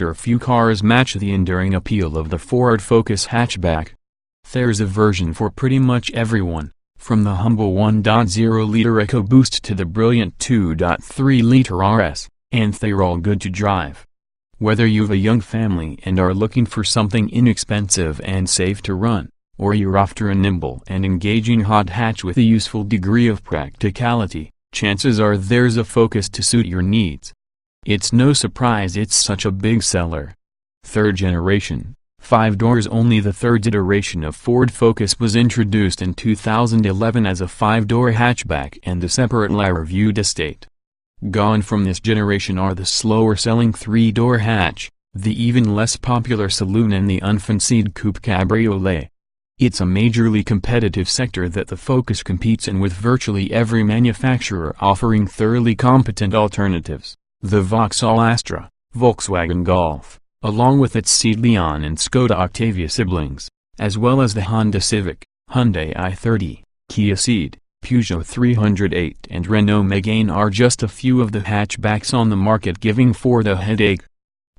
longer few cars match the enduring appeal of the Ford Focus hatchback. There's a version for pretty much everyone, from the humble 1.0-liter EcoBoost to the brilliant 2.3-liter RS, and they're all good to drive. Whether you've a young family and are looking for something inexpensive and safe to run, or you're after a nimble and engaging hot hatch with a useful degree of practicality, chances are there's a Focus to suit your needs. It's no surprise it's such a big seller. Third generation, 5 doors only. The third iteration of Ford Focus was introduced in 2011 as a 5-door hatchback and a separately reviewed estate. Gone from this generation are the slower-selling 3-door hatch, the even less popular saloon and the unfancied coupe cabriolet. It's a majorly competitive sector that the Focus competes in, with virtually every manufacturer offering thoroughly competent alternatives. The Vauxhall Astra, Volkswagen Golf, along with its Seat Leon and Skoda Octavia siblings, as well as the Honda Civic, Hyundai i30, Kia Ceed, Peugeot 308 and Renault Megane are just a few of the hatchbacks on the market giving Ford a headache.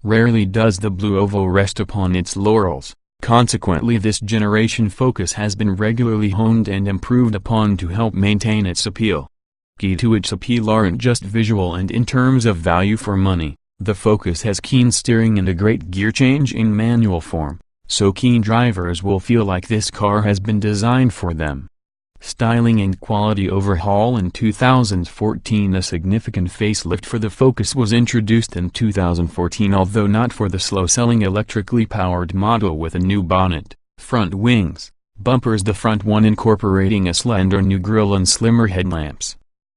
Rarely does the blue oval rest upon its laurels, consequently this generation Focus has been regularly honed and improved upon to help maintain its appeal. Key to its appeal aren't just visual and in terms of value for money. The Focus has keen steering and a great gear change in manual form, so keen drivers will feel like this car has been designed for them. Styling and quality overhaul in 2014. A significant facelift for the Focus was introduced in 2014, although not for the slow-selling electrically powered model, with a new bonnet, front wings, bumpers, the front one incorporating a slender new grille and slimmer headlamps.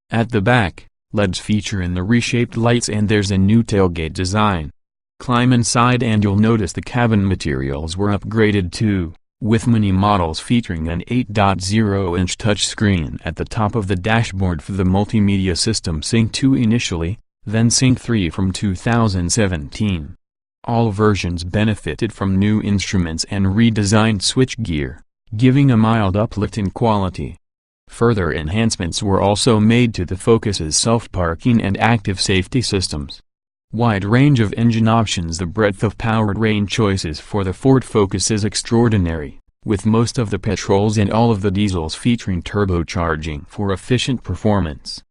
At the back, LEDs feature in the reshaped lights and there's a new tailgate design. Climb inside and you'll notice the cabin materials were upgraded too, with many models featuring an 8.0-inch touchscreen at the top of the dashboard for the multimedia system Sync 2 initially, then Sync 3 from 2017. All versions benefited from new instruments and redesigned switchgear, giving a mild uplift in quality. Further enhancements were also made to the Focus's self-parking and active safety systems. Wide range of engine options. The breadth of powertrain choices for the Ford Focus is extraordinary, with most of the petrols and all of the diesels featuring turbocharging for efficient performance.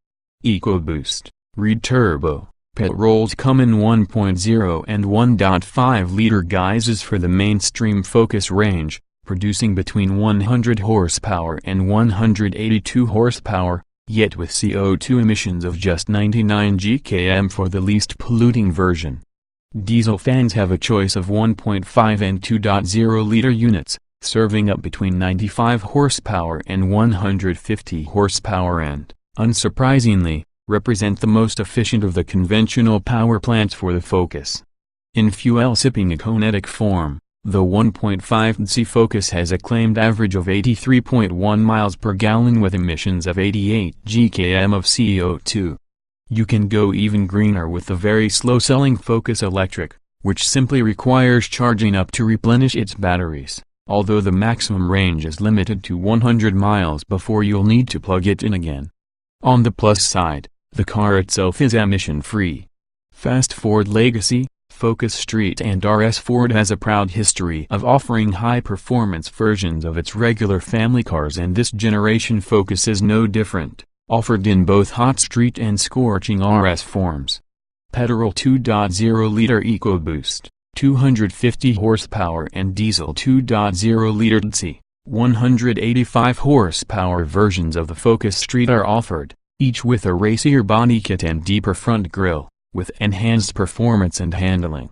EcoBoost, Reed Turbo, petrols come in 1.0 and 1.5-liter guises for the mainstream Focus range, producing between 100 horsepower and 182 horsepower, yet with CO2 emissions of just 99 gkm for the least polluting version. Diesel fans have a choice of 1.5 and 2.0-liter units, serving up between 95 horsepower and 150 horsepower and, unsurprisingly, represent the most efficient of the conventional power plants for the Focus. In fuel-sipping econetic form, the 1.5C Focus has a claimed average of 83.1 miles per gallon with emissions of 88 gkm of CO2. You can go even greener with the very slow-selling Focus Electric, which simply requires charging up to replenish its batteries, although the maximum range is limited to 100 miles before you'll need to plug it in again. On the plus side, the car itself is emission-free. Fast Ford legacy, Focus Street and RS. Ford has a proud history of offering high-performance versions of its regular family cars, and this generation Focus is no different, offered in both hot street and scorching RS forms. Petrol 2.0-liter EcoBoost, 250 horsepower and diesel 2.0-liter DC, 185 horsepower versions of the Focus Street are offered, each with a racier body kit and deeper front grille, with enhanced performance and handling.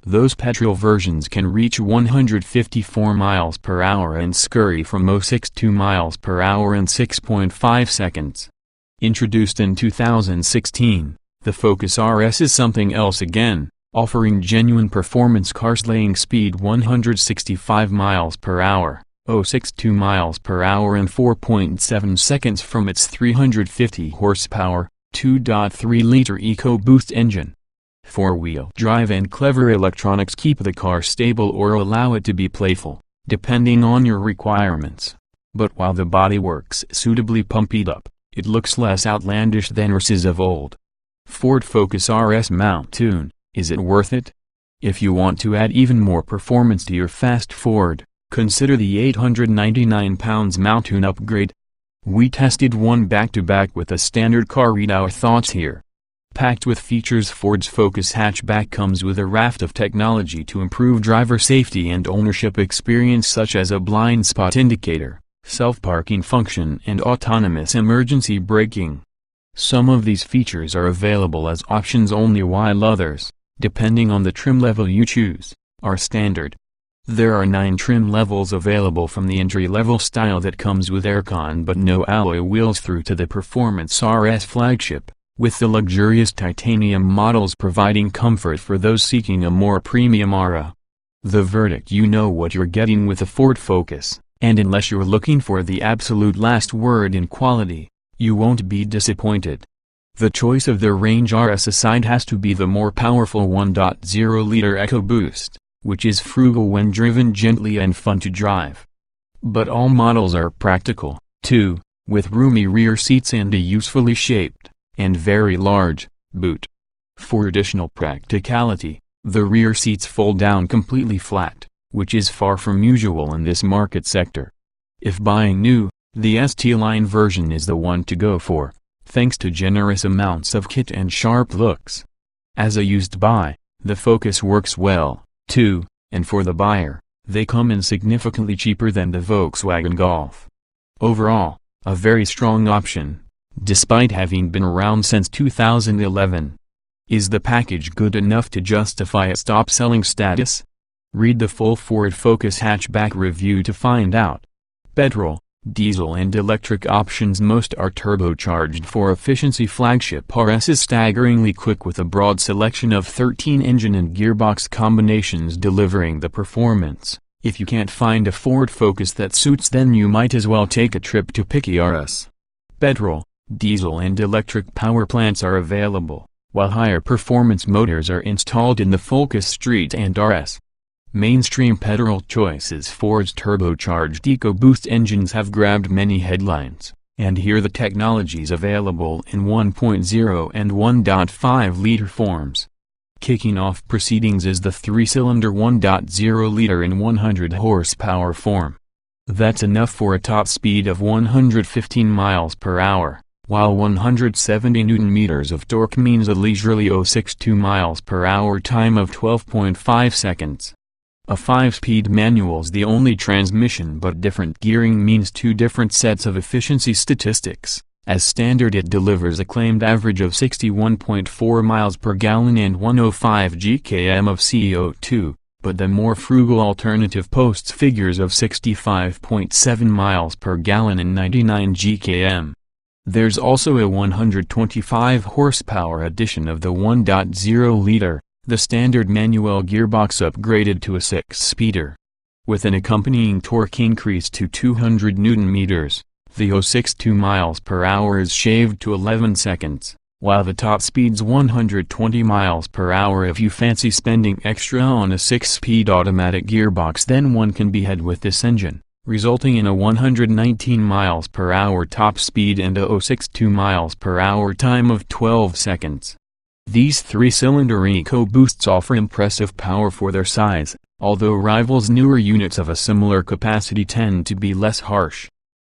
Those petrol versions can reach 154 miles per hour and scurry from 0.62 miles per hour in 6.5 seconds. Introduced in 2016, the Focus RS is something else again, offering genuine performance car slaying speed 165 miles per hour, 0.62 miles per hour in 4.7 seconds from its 350 horsepower, 2.3-liter EcoBoost engine. Four-wheel drive and clever electronics keep the car stable or allow it to be playful, depending on your requirements. But while the body works suitably pumped up, it looks less outlandish than RS's of old. Ford Focus RS mount tune, is it worth it? If you want to add even more performance to your fast Ford, consider the 899 pounds Mountain upgrade. We tested one back-to-back with a standard car. Read our thoughts here. Packed with features, Ford's Focus hatchback comes with a raft of technology to improve driver safety and ownership experience, such as a blind spot indicator, self-parking function, and autonomous emergency braking. Some of these features are available as options only, while others, depending on the trim level you choose, are standard. There are 9 trim levels available, from the entry-level style that comes with aircon but no alloy wheels through to the Performance RS flagship, with the luxurious titanium models providing comfort for those seeking a more premium aura. The verdict: you know what you're getting with a Ford Focus, and unless you're looking for the absolute last word in quality, you won't be disappointed. The choice of the range RS aside has to be the more powerful 1.0-liter EcoBoost, which is frugal when driven gently and fun to drive. But all models are practical, too, with roomy rear seats and a usefully shaped, and very large, boot. For additional practicality, the rear seats fold down completely flat, which is far from usual in this market sector. If buying new, the ST-Line version is the one to go for, thanks to generous amounts of kit and sharp looks. As a used buy, the Focus works well, too, and for the buyer, they come in significantly cheaper than the Volkswagen Golf. Overall, a very strong option, despite having been around since 2011. Is the package good enough to justify its top-selling status? Read the full Ford Focus hatchback review to find out. Petrol, diesel and electric options. Most are turbocharged for efficiency. Flagship RS is staggeringly quick with a broad selection of 13 engine and gearbox combinations delivering the performance. If you can't find a Ford Focus that suits, then you might as well take a trip to picky RS. Petrol, diesel and electric power plants are available, while higher performance motors are installed in the Focus Street and RS. Mainstream petrol choices. Ford's turbocharged EcoBoost engines have grabbed many headlines, and here the technologies available in 1.0 and 1.5-liter forms. Kicking off proceedings is the 3-cylinder 1.0-liter in 100 horsepower form. That's enough for a top speed of 115 miles per hour, while 170 Nm of torque means a leisurely 0.62 miles per hour time of 12.5 seconds. A 5-speed manual's the only transmission, but different gearing means 2 different sets of efficiency statistics. As standard, it delivers a claimed average of 61.4 miles per gallon and 105 gkm of CO2, but the more frugal alternative posts figures of 65.7 miles per gallon and 99 gkm. There's also a 125 horsepower edition of the 1.0-liter. The standard manual gearbox upgraded to a 6-speeder. With an accompanying torque increase to 200 Nm, the 0.62 miles per hour is shaved to 11 seconds, while the top speed's 120 miles per hour. If you fancy spending extra on a 6-speed automatic gearbox, then one can be had with this engine, resulting in a 119 miles per hour top speed and a 0.62 miles per hour time of 12 seconds. These 3-cylinder EcoBoosts offer impressive power for their size, although rivals' newer units of a similar capacity tend to be less harsh.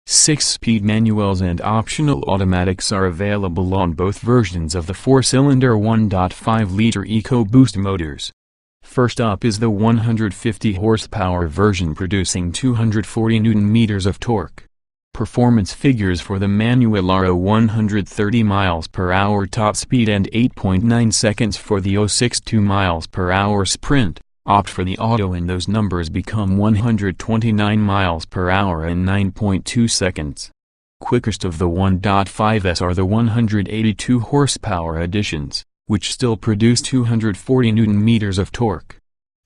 6-speed manuals and optional automatics are available on both versions of the 4-cylinder 1.5-liter EcoBoost motors. First up is the 150 horsepower version, producing 240 Nm of torque. Performance figures for the manual are a 130 miles per hour top speed and 8.9 seconds for the 0.62 miles per hour sprint. Opt for the auto and those numbers become 129 miles per hour and 9.2 seconds. Quickest of the 1.5s are the 182 horsepower editions, which still produce 240 Nm of torque.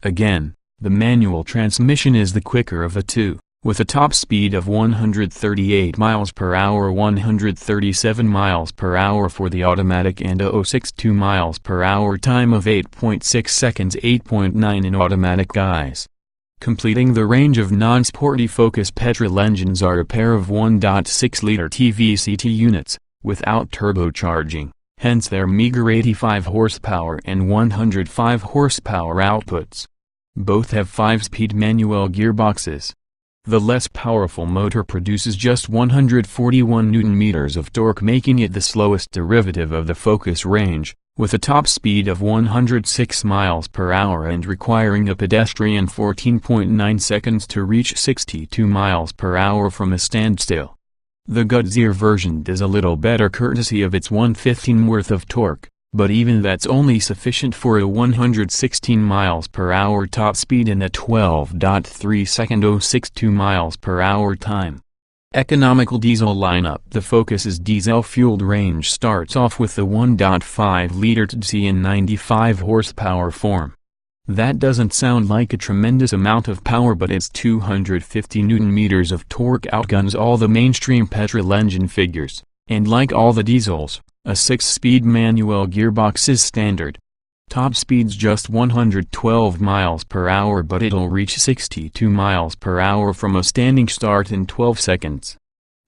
Again, the manual transmission is the quicker of the two, with a top speed of 138 miles per hour, 137 miles per hour for the automatic, and a 0.62 miles per hour time of 8.6 seconds, 8.9 in automatic guise. Completing the range of non-sporty Focus petrol engines are a pair of 1.6-liter TVCT units, without turbocharging, hence their meager 85 horsepower and 105 horsepower outputs. Both have 5-speed manual gearboxes. The less powerful motor produces just 141 Nm of torque, making it the slowest derivative of the Focus range, with a top speed of 106 miles per hour and requiring a pedestrian 14.9 seconds to reach 62 miles per hour from a standstill. The Goodyear version does a little better courtesy of its 115 worth of torque, but even that's only sufficient for a 116 miles per hour top speed and a 12.3 second 062 miles per hour time. Economical diesel lineup. The Focus's diesel-fueled range starts off with the 1.5-liter TDI in 95 horsepower form. That doesn't sound like a tremendous amount of power, but its 250 Nm of torque outguns all the mainstream petrol engine figures, and like all the diesels, a 6-speed manual gearbox is standard. Top speed's just 112 miles per hour, but it'll reach 62 miles per hour from a standing start in 12 seconds.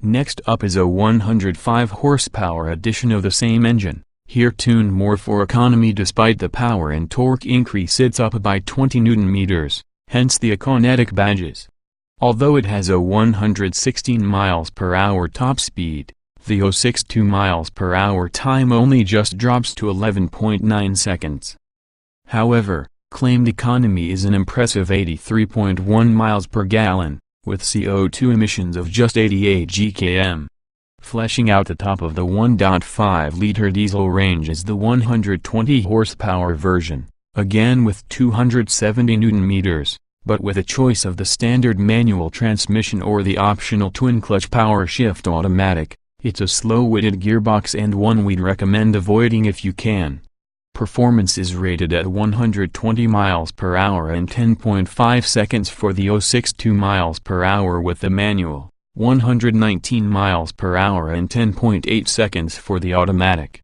Next up is a 105 horsepower edition of the same engine, here tuned more for economy. Despite the power and torque increase, it's up by 20 Nm, hence the Econetic badges. Although it has a 116 miles per hour top speed, the 062 miles per hour time only just drops to 11.9 seconds. However, claimed economy is an impressive 83.1 miles per gallon, with CO2 emissions of just 88 gkm. Fleshing out the top of the 1.5-liter diesel range is the 120 horsepower version, again with 270 Nm, but with a choice of the standard manual transmission or the optional twin-clutch power shift automatic. It's a slow-witted gearbox and one we'd recommend avoiding if you can. Performance is rated at 120 miles per hour and 10.5 seconds for the 062 miles per hour with the manual, 119 miles per hour and 10.8 seconds for the automatic.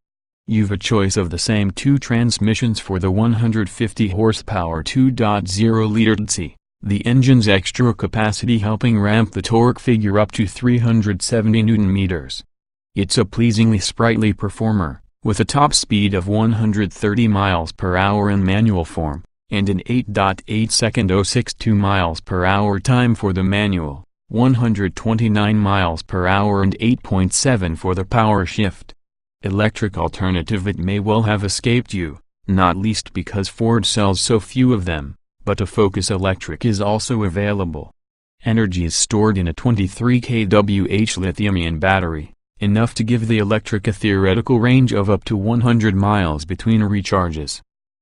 You've a choice of the same two transmissions for the 150 horsepower 2.0-liter TDI. The engine's extra capacity helping ramp the torque figure up to 370 Nm. It's a pleasingly sprightly performer, with a top speed of 130 miles per hour in manual form, and an 8.8 second 062 miles per hour time for the manual, 129 miles per hour and 8.7 for the power shift. Electric alternative. It may well have escaped you, not least because Ford sells so few of them. But a Focus Electric is also available. Energy is stored in a 23 kWh lithium-ion battery, enough to give the electric a theoretical range of up to 100 miles between recharges.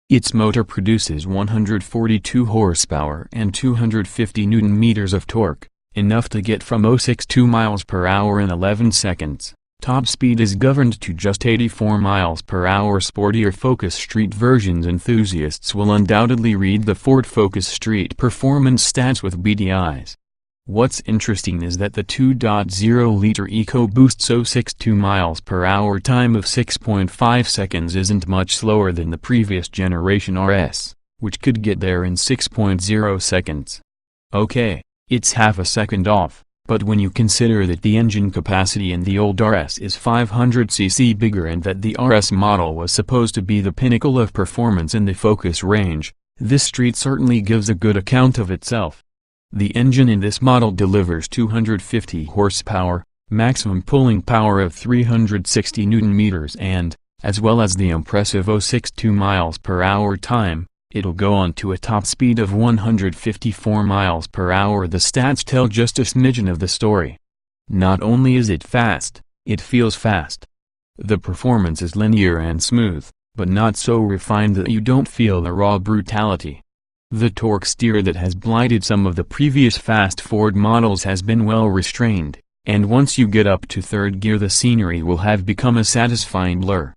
Its motor produces 142 horsepower and 250 Nm of torque, enough to get from 062 miles per hour in 11 seconds. Top speed is governed to just 84 miles per hour. Sportier Focus Street versions. Enthusiasts will undoubtedly read the Ford Focus Street performance stats with beady eyes. What's interesting is that the 2.0-liter EcoBoost's 062 miles per hour time of 6.5 seconds isn't much slower than the previous generation RS, which could get there in 6.0 seconds. Okay, it's half a second off. But when you consider that the engine capacity in the old RS is 500cc bigger and that the RS model was supposed to be the pinnacle of performance in the Focus range, this Street certainly gives a good account of itself. The engine in this model delivers 250 horsepower, maximum pulling power of 360 Nm and, as well as the impressive 062 miles per hour time, it'll go on to a top speed of 154 miles per hour. The stats tell just a smidgen of the story. Not only is it fast, it feels fast. The performance is linear and smooth, but not so refined that you don't feel the raw brutality. The torque steer that has blighted some of the previous fast Ford models has been well restrained, and once you get up to third gear the scenery will have become a satisfying blur.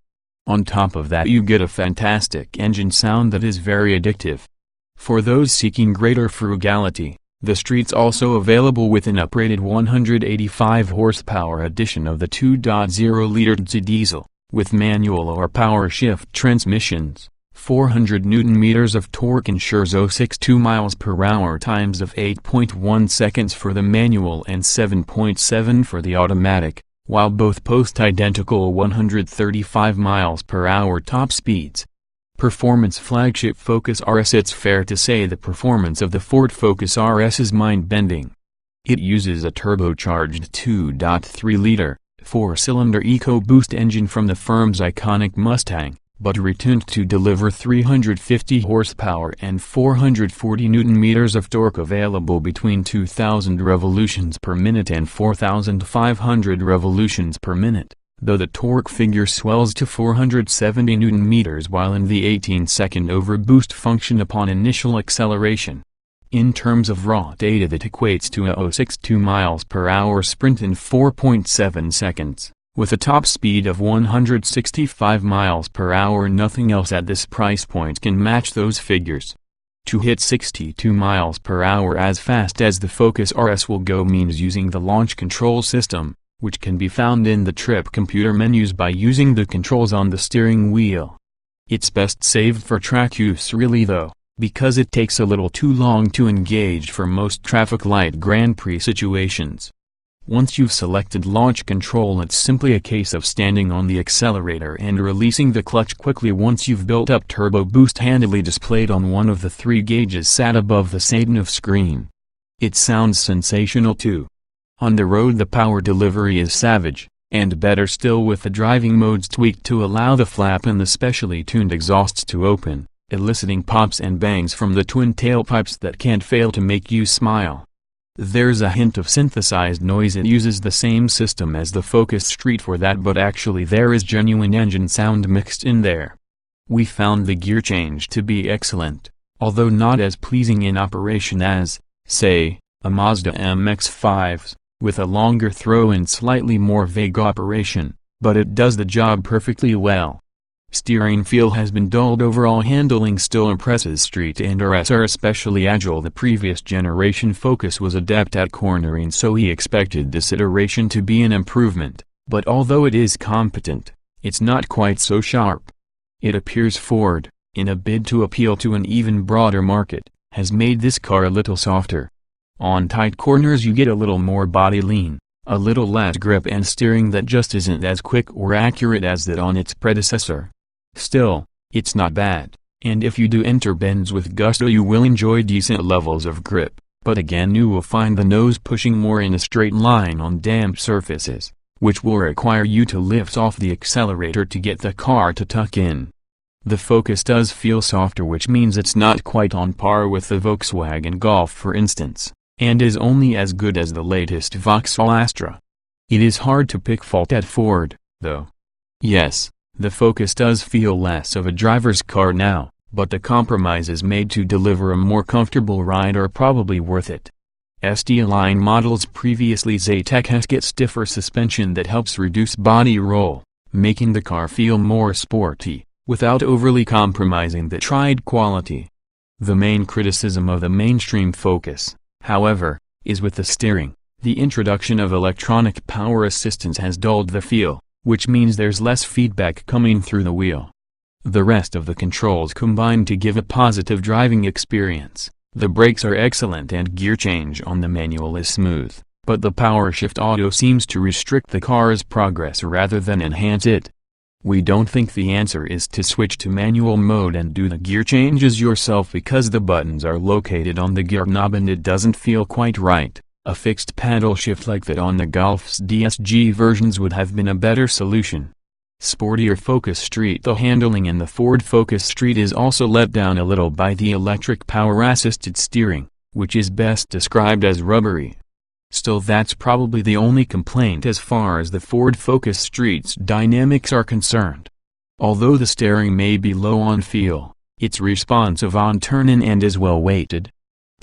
On top of that you get a fantastic engine sound that is very addictive. For those seeking greater frugality, the Street's also available with an uprated 185 horsepower edition of the 2.0-liter TDI diesel, with manual or power shift transmissions. 400 Nm of torque ensures 062 miles per hour times of 8.1 seconds for the manual and 7.7 for the automatic, while both post identical 135 miles per hour top speeds. Performance flagship Focus RS. It's fair to say the performance of the Ford Focus RS is mind-bending. It uses a turbocharged 2.3-liter, 4-cylinder EcoBoost engine from the firm's iconic Mustang, but retuned to deliver 350 horsepower and 440 Nm of torque, available between 2,000 revolutions per minute and 4,500 revolutions per minute, though the torque figure swells to 470 Nm while in the 18-second overboost function upon initial acceleration. In terms of raw data, that equates to a 0.62 miles per hour sprint in 4.7 seconds. With a top speed of 165 miles per hour, nothing else at this price point can match those figures. To hit 62 miles per hour as fast as the Focus RS will go means using the launch control system, which can be found in the trip computer menus by using the controls on the steering wheel. It's best saved for track use really though, because it takes a little too long to engage for most traffic light Grand Prix situations. Once you've selected launch control, it's simply a case of standing on the accelerator and releasing the clutch quickly. Once you've built up turbo boost handily displayed on one of the 3 gauges sat above the SATNAV screen. It sounds sensational too. On the road the power delivery is savage, and better still with the driving modes tweaked to allow the flap and the specially tuned exhausts to open, eliciting pops and bangs from the twin tailpipes that can't fail to make you smile. There's a hint of synthesized noise. It uses the same system as the Focus Street for that, but actually there is genuine engine sound mixed in there. We found the gear change to be excellent, although not as pleasing in operation as, say, a Mazda MX-5's, with a longer throw and slightly more vague operation, but it does the job perfectly well. Steering feel has been dulled. Overall handling still impresses. Street and RS are especially agile. The previous generation Focus was adept at cornering, so he expected this iteration to be an improvement, but although it is competent, it's not quite so sharp. It appears Ford, in a bid to appeal to an even broader market, has made this car a little softer. On tight corners you get a little more body lean, a little less grip and steering that just isn't as quick or accurate as that on its predecessor. Still, it's not bad, and if you do enter bends with gusto you will enjoy decent levels of grip, but again you will find the nose pushing more in a straight line on damp surfaces, which will require you to lift off the accelerator to get the car to tuck in. The Focus does feel softer, which means it's not quite on par with the Volkswagen Golf for instance, and is only as good as the latest Vauxhall Astra. It is hard to pick fault at Ford, though. Yes, the Focus does feel less of a driver's car now, but the compromises made to deliver a more comfortable ride are probably worth it. ST-line models previously Zetec has get stiffer suspension that helps reduce body roll, making the car feel more sporty, without overly compromising the ride quality. The main criticism of the mainstream Focus, however, is with the steering. The introduction of electronic power assistance has dulled the feel, which means there's less feedback coming through the wheel. The rest of the controls combine to give a positive driving experience. The brakes are excellent and gear change on the manual is smooth, but the power shift auto seems to restrict the car's progress rather than enhance it. We don't think the answer is to switch to manual mode and do the gear changes yourself, because the buttons are located on the gear knob and it doesn't feel quite right. A fixed paddle shift like that on the Golf's DSG versions would have been a better solution. Sportier Focus Street. The handling in the Ford Focus Street is also let down a little by the electric power-assisted steering, which is best described as rubbery. Still, that's probably the only complaint as far as the Ford Focus Street's dynamics are concerned. Although the steering may be low on feel, it's responsive on turn-in and is well weighted.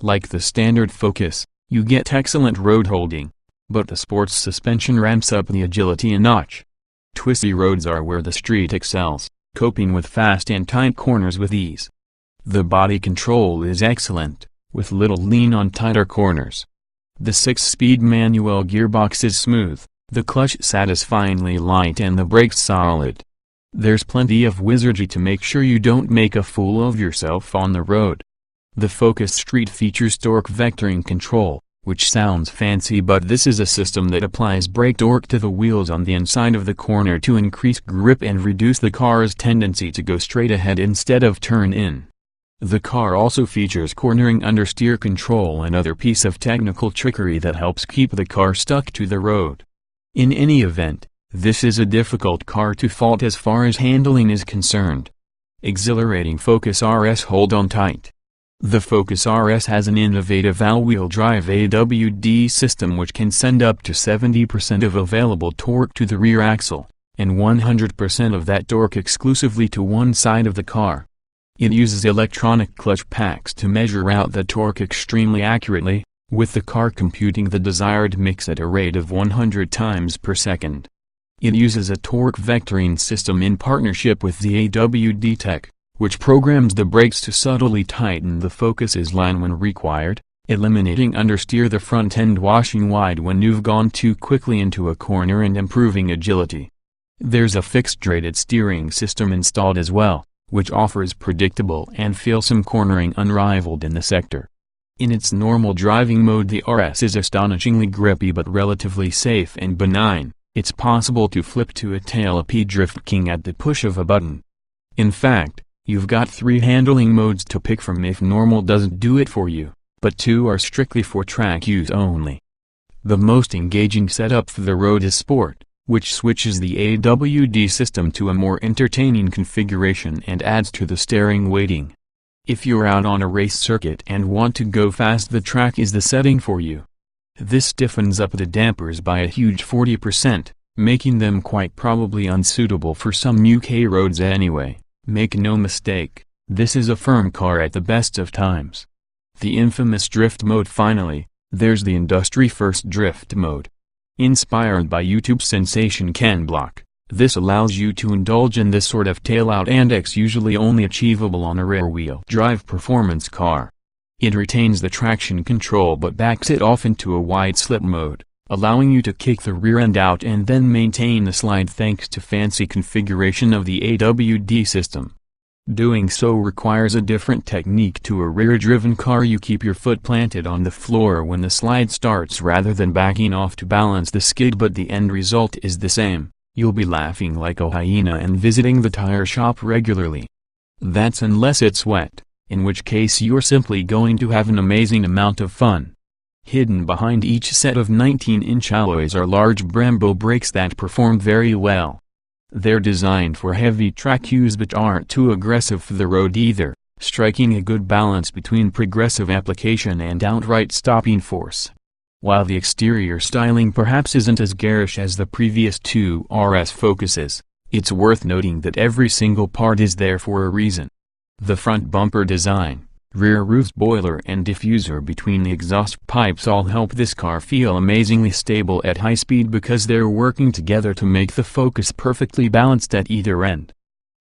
Like the standard Focus, you get excellent road holding, but the sports suspension ramps up the agility a notch. Twisty roads are where the Street excels, coping with fast and tight corners with ease. The body control is excellent, with little lean on tighter corners. The 6-speed manual gearbox is smooth, the clutch satisfyingly light and the brakes solid. There's plenty of wizardry to make sure you don't make a fool of yourself on the road. The Focus Street features torque vectoring control, which sounds fancy, but this is a system that applies brake torque to the wheels on the inside of the corner to increase grip and reduce the car's tendency to go straight ahead instead of turn in. The car also features cornering understeer control and other piece of technical trickery that helps keep the car stuck to the road. In any event, this is a difficult car to fault as far as handling is concerned. Exhilarating Focus RS. Hold on tight. The Focus RS has an innovative all-wheel drive AWD system which can send up to 70% of available torque to the rear axle, and 100% of that torque exclusively to one side of the car. It uses electronic clutch packs to measure out the torque extremely accurately, with the car computing the desired mix at a rate of 100 times per second. It uses a torque vectoring system in partnership with the AWD tech, which programs the brakes to subtly tighten the Focus's line when required, eliminating understeer the front end washing wide when you've gone too quickly into a corner and improving agility. There's a fixed rated steering system installed as well, which offers predictable and feelsome cornering unrivaled in the sector. In its normal driving mode, the RS is astonishingly grippy but relatively safe and benign. It's possible to flip to a tail up drift king at the push of a button. In fact, you've got 3 handling modes to pick from if normal doesn't do it for you, but 2 are strictly for track use only. The most engaging setup for the road is Sport, which switches the AWD system to a more entertaining configuration and adds to the steering weighting. If you're out on a race circuit and want to go fast, the track is the setting for you. This stiffens up the dampers by a huge 40%, making them quite probably unsuitable for some UK roads anyway. Make no mistake, this is a firm car at the best of times. The infamous drift mode. Finally, there's the industry-first drift mode. Inspired by YouTube sensation Ken Block, this allows you to indulge in this sort of tail-out antics usually only achievable on a rear-wheel drive performance car. It retains the traction control but backs it off into a wide slip mode, allowing you to kick the rear end out and then maintain the slide thanks to fancy configuration of the AWD system. Doing so requires a different technique to a rear-driven car. You keep your foot planted on the floor when the slide starts rather than backing off to balance the skid, but the end result is the same. You'll be laughing like a hyena and visiting the tire shop regularly. That's unless it's wet, in which case you're simply going to have an amazing amount of fun. Hidden behind each set of 19-inch alloys are large Brembo brakes that perform very well. They're designed for heavy track use but aren't too aggressive for the road either, striking a good balance between progressive application and outright stopping force. While the exterior styling perhaps isn't as garish as the previous 2 RS Focuses, it's worth noting that every single part is there for a reason. The front bumper design, rear roof spoiler and diffuser between the exhaust pipes all help this car feel amazingly stable at high speed because they're working together to make the Focus perfectly balanced at either end.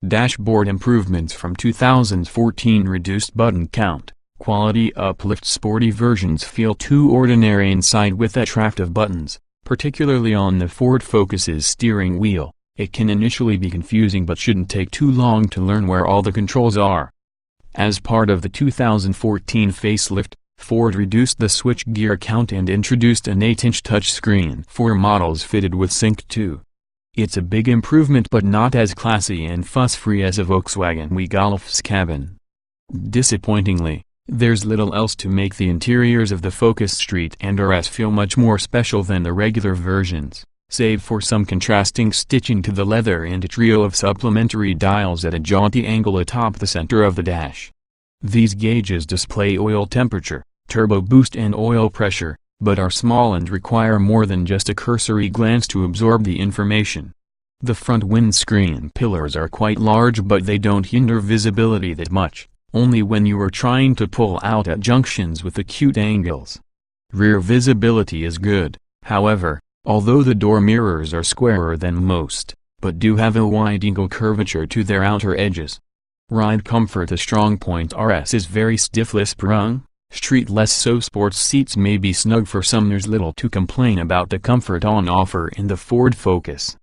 Dashboard improvements from 2014: reduced button count, quality uplift. Sporty versions feel too ordinary inside with that raft of buttons, particularly on the Ford Focus's steering wheel. It can initially be confusing but shouldn't take too long to learn where all the controls are. As part of the 2014 facelift, Ford reduced the switchgear count and introduced an 8-inch touchscreen for models fitted with Sync 2. It's a big improvement but not as classy and fuss-free as a Volkswagen Golf's cabin. Disappointingly, there's little else to make the interiors of the Focus Street and RS feel much more special than the regular versions, save for some contrasting stitching to the leather and a trio of supplementary dials at a jaunty angle atop the center of the dash. These gauges display oil temperature, turbo boost and oil pressure, but are small and require more than just a cursory glance to absorb the information. The front windscreen pillars are quite large but they don't hinder visibility that much, only when you are trying to pull out at junctions with acute angles. Rear visibility is good, however, although the door mirrors are squarer than most, but do have a wide angle curvature to their outer edges. Ride comfort. A strong point. RS is very stiff, sprung, street less so. Sports seats may be snug for some. There's little to complain about the comfort on offer in the Ford Focus.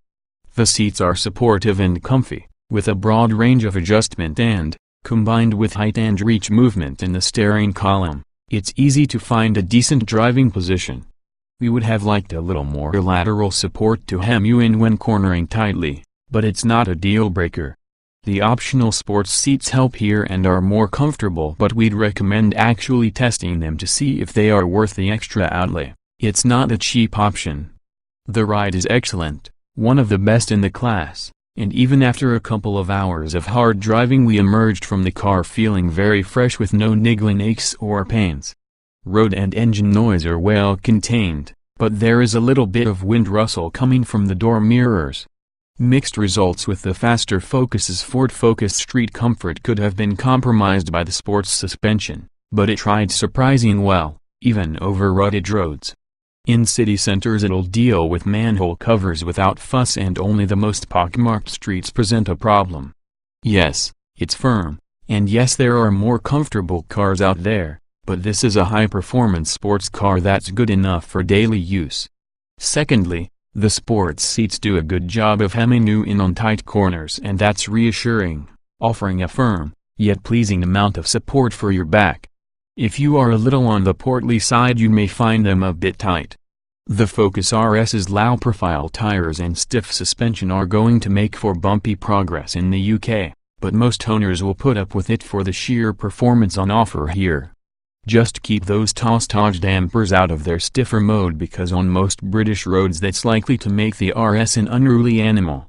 The seats are supportive and comfy, with a broad range of adjustment and, combined with height and reach movement in the steering column, It's easy to find a decent driving position. We would have liked a little more lateral support to hem you in when cornering tightly, but it's not a deal breaker. The optional sports seats help here and are more comfortable, but we'd recommend actually testing them to see if they are worth the extra outlay. It's not a cheap option. The ride is excellent, one of the best in the class, and even after a couple of hours of hard driving we emerged from the car feeling very fresh with no niggling aches or pains. Road and engine noise are well contained, but there is a little bit of wind rustle coming from the door mirrors. Mixed results with the faster Focus's Ford Focus street comfort could have been compromised by the sports suspension, but it tried surprising well, even over rutted roads. In city centers it'll deal with manhole covers without fuss, and only the most pockmarked streets present a problem. Yes, it's firm, and yes, there are more comfortable cars out there, but this is a high-performance sports car that's good enough for daily use. Secondly, the sports seats do a good job of hemming you in on tight corners, and that's reassuring, offering a firm, yet pleasing amount of support for your back. If you are a little on the portly side you may find them a bit tight. The Focus RS's low-profile tires and stiff suspension are going to make for bumpy progress in the UK, but most owners will put up with it for the sheer performance on offer here. Just keep those toss-touch dampers out of their stiffer mode, because on most British roads that's likely to make the RS an unruly animal.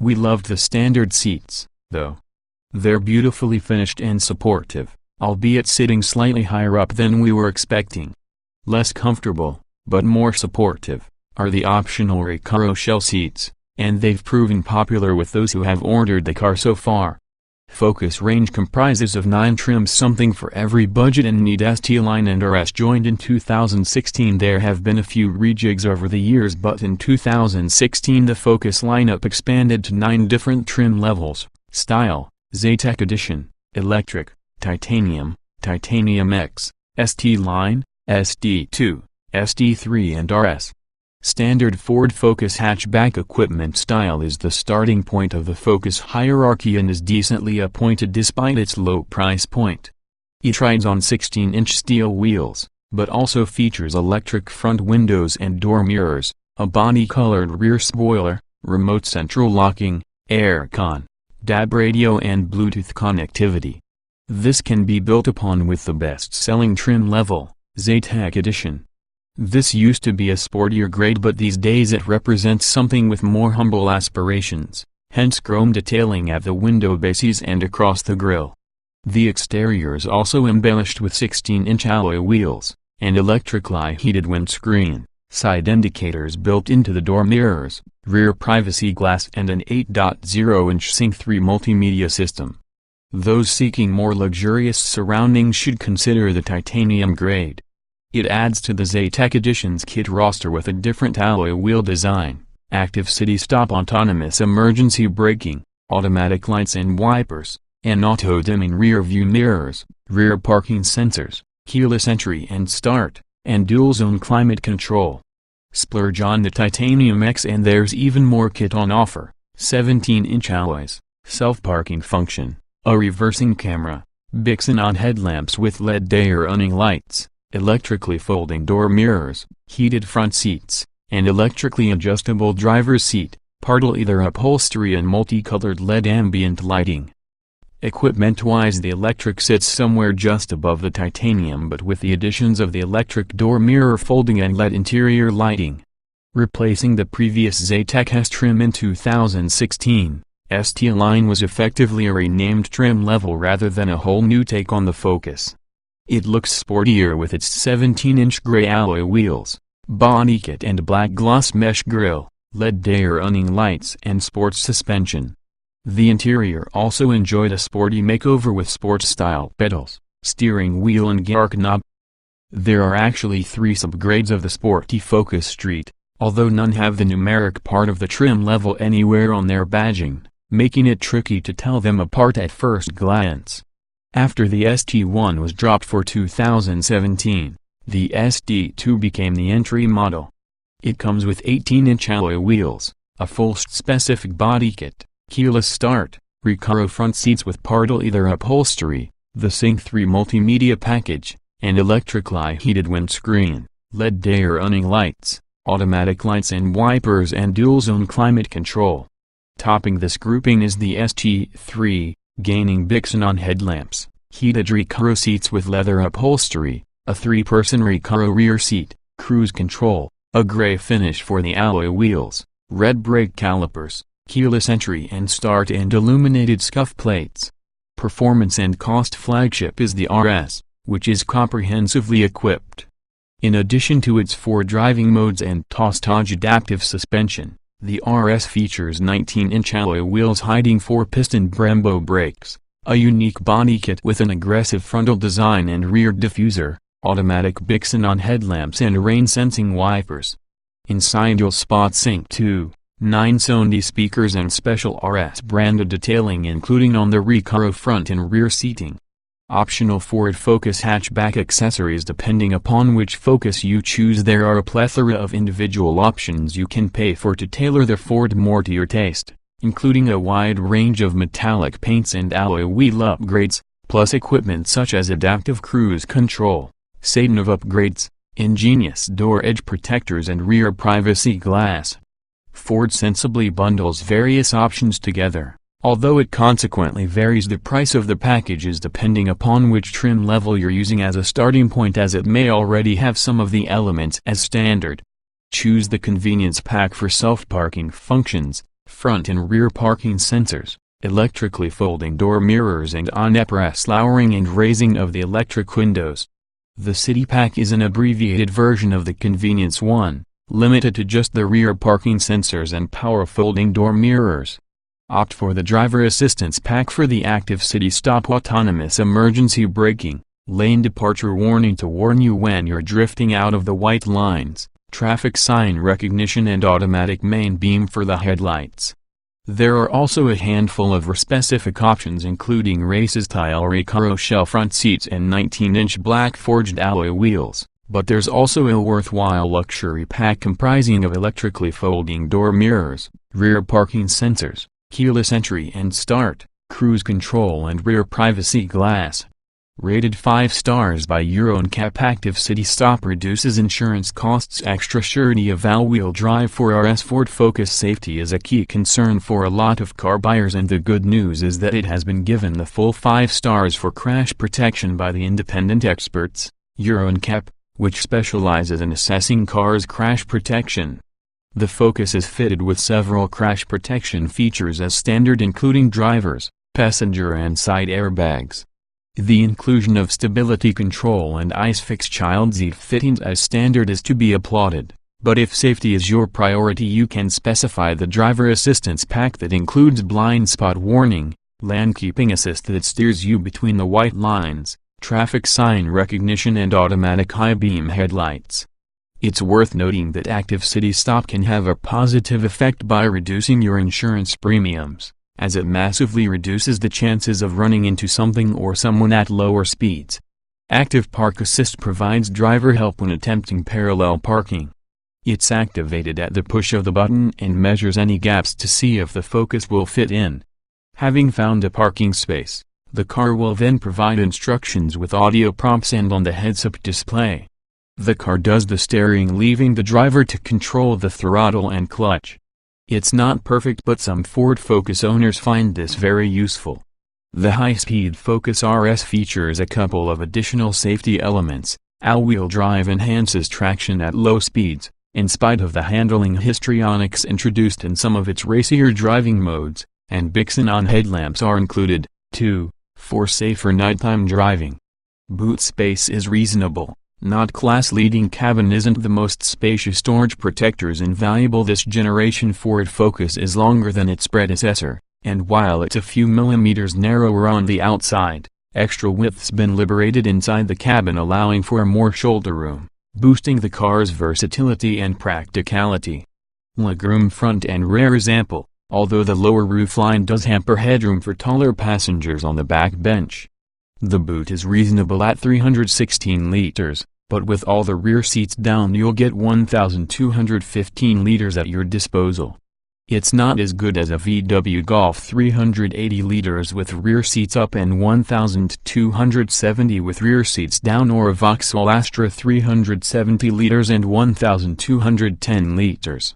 We loved the standard seats, though. They're beautifully finished and supportive, albeit sitting slightly higher up than we were expecting. Less comfortable, but more supportive, are the optional Recaro shell seats, and they've proven popular with those who have ordered the car so far. Focus range comprises of 9 trims, something for every budget and need. ST line and RS joined in 2016. There have been a few rejigs over the years, but in 2016 the Focus lineup expanded to 9 different trim levels: Style, Zetec Edition, Electric, Titanium, Titanium X, ST line, SD2, SD3 and RS. Standard Ford Focus hatchback equipment style is the starting point of the Focus hierarchy and is decently appointed despite its low price point. It rides on 16-inch steel wheels, but also features electric front windows and door mirrors, a body-colored rear spoiler, remote central locking, aircon, DAB radio and Bluetooth connectivity. This can be built upon with the best-selling trim level, Zetec Edition. This used to be a sportier grade, but these days it represents something with more humble aspirations, hence chrome detailing at the window bases and across the grille. The exterior is also embellished with 16-inch alloy wheels, an electrically heated windscreen, side indicators built into the door mirrors, rear privacy glass and an 8.0-inch Sync 3 multimedia system. Those seeking more luxurious surroundings should consider the titanium grade. It adds to the Zetec Edition's kit roster with a different alloy wheel design, active city stop autonomous emergency braking, automatic lights and wipers, and auto-dimming rear-view mirrors, rear parking sensors, keyless entry and start, and dual-zone climate control. Splurge on the Titanium X and there's even more kit on offer: 17-inch alloys, self-parking function, a reversing camera, Bixenon headlamps with LED day running lights, electrically folding door mirrors, heated front seats, and electrically adjustable driver's seat, part leather upholstery and multicolored LED ambient lighting. Equipment-wise the electric sits somewhere just above the titanium, but with the additions of the electric door mirror folding and LED interior lighting. Replacing the previous Zetec S trim in 2016, ST line was effectively a renamed trim level rather than a whole new take on the Focus. It looks sportier with its 17-inch gray alloy wheels, body kit and black gloss mesh grille, LED day running lights and sports suspension. The interior also enjoyed a sporty makeover with sports-style pedals, steering wheel and gear knob. There are actually 3 subgrades of the sporty Focus Street, although none have the numeric part of the trim level anywhere on their badging, making it tricky to tell them apart at first glance. After the ST1 was dropped for 2017, the SD2 became the entry model. It comes with 18-inch alloy wheels, a full specific body kit, keyless start, Recaro front seats with part leather upholstery, the Sync 3 multimedia package, and electrically heated windscreen, LED day running lights, automatic lights and wipers and dual-zone climate control. Topping this grouping is the ST3, gaining Bixenon headlamps, heated Recaro seats with leather upholstery, a 3-person Recaro rear seat, cruise control, a gray finish for the alloy wheels, red brake calipers, keyless entry and start and illuminated scuff plates. Performance and cost flagship is the RS, which is comprehensively equipped. In addition to its 4 driving modes and Tostage adaptive suspension, the RS features 19-inch alloy wheels hiding 4-piston Brembo brakes, a unique body kit with an aggressive frontal design and rear diffuser, automatic Bixenon headlamps and rain-sensing wipers. Inside you'll spot Sync 2, 9 Sony speakers and special RS branded detailing including on the Recaro front and rear seating. Optional Ford Focus hatchback accessories. Depending upon which Focus you choose, there are a plethora of individual options you can pay for to tailor the Ford more to your taste, including a wide range of metallic paints and alloy wheel upgrades, plus equipment such as adaptive cruise control, sunroof upgrades, ingenious door edge protectors and rear privacy glass. Ford sensibly bundles various options together, although it consequently varies the price of the packages depending upon which trim level you're using as a starting point, as it may already have some of the elements as standard. Choose the convenience pack for self-parking functions, front and rear parking sensors, electrically folding door mirrors and on-press lowering and raising of the electric windows. The City Pack is an abbreviated version of the Convenience one, limited to just the rear parking sensors and power folding door mirrors. Opt for the Driver Assistance Pack for the Active City Stop autonomous emergency braking, lane departure warning to warn you when you're drifting out of the white lines, traffic sign recognition and automatic main beam for the headlights. There are also a handful of specific options including race-style Recaro shell front seats and 19-inch black forged alloy wheels, but there's also a worthwhile luxury pack comprising of electrically folding door mirrors, rear parking sensors, keyless entry and start, cruise control and rear privacy glass. Rated 5 stars by Euro NCAP. Active City Stop reduces insurance costs. Extra surety of all-wheel drive for RS Ford Focus. Safety is a key concern for a lot of car buyers, and the good news is that it has been given the full 5 stars for crash protection by the independent experts, Euro NCAP, which specializes in assessing cars' crash protection. The Focus is fitted with several crash protection features as standard, including drivers, passenger and side airbags. The inclusion of stability control and ISOFIX child seat fittings as standard is to be applauded, but if safety is your priority, you can specify the Driver Assistance Pack that includes blind spot warning, lane keeping assist that steers you between the white lines, traffic sign recognition and automatic high beam headlights. It's worth noting that Active City Stop can have a positive effect by reducing your insurance premiums, as it massively reduces the chances of running into something or someone at lower speeds. Active Park Assist provides driver help when attempting parallel parking. It's activated at the push of the button and measures any gaps to see if the Focus will fit in. Having found a parking space, the car will then provide instructions with audio prompts and on the heads-up display. The car does the steering, leaving the driver to control the throttle and clutch. It's not perfect, but some Ford Focus owners find this very useful. The high-speed Focus RS features a couple of additional safety elements. All-wheel drive enhances traction at low speeds, in spite of the handling histrionics introduced in some of its racier driving modes, and Bixenon headlamps are included, too, for safer nighttime driving. Boot space is reasonable. Not class-leading. Cabin isn't the most spacious. Storage protectors invaluable. This generation Ford Focus is longer than its predecessor, and while it's a few millimeters narrower on the outside, extra width's been liberated inside the cabin, allowing for more shoulder room, boosting the car's versatility and practicality. Legroom front and rear is ample, although the lower roofline does hamper headroom for taller passengers on the back bench. The boot is reasonable at 316 liters, but with all the rear seats down you'll get 1,215 liters at your disposal. It's not as good as a VW Golf 380 liters with rear seats up and 1,270 with rear seats down, or a Vauxhall Astra 370 liters and 1,210 liters.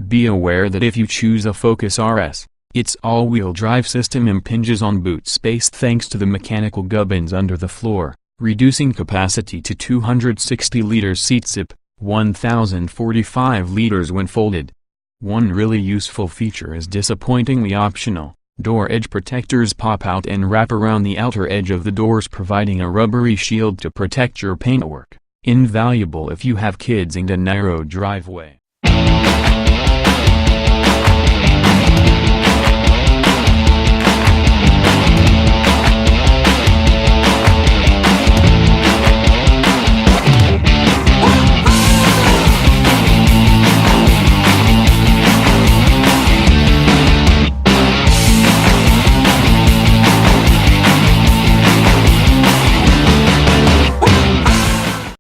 Be aware that if you choose a Focus RS, its all-wheel drive system impinges on boot space thanks to the mechanical gubbins under the floor, reducing capacity to 260 liters. Seat zip, 1,045 liters when folded. One really useful feature is disappointingly optional. Door edge protectors pop out and wrap around the outer edge of the doors, providing a rubbery shield to protect your paintwork. Invaluable if you have kids and a narrow driveway.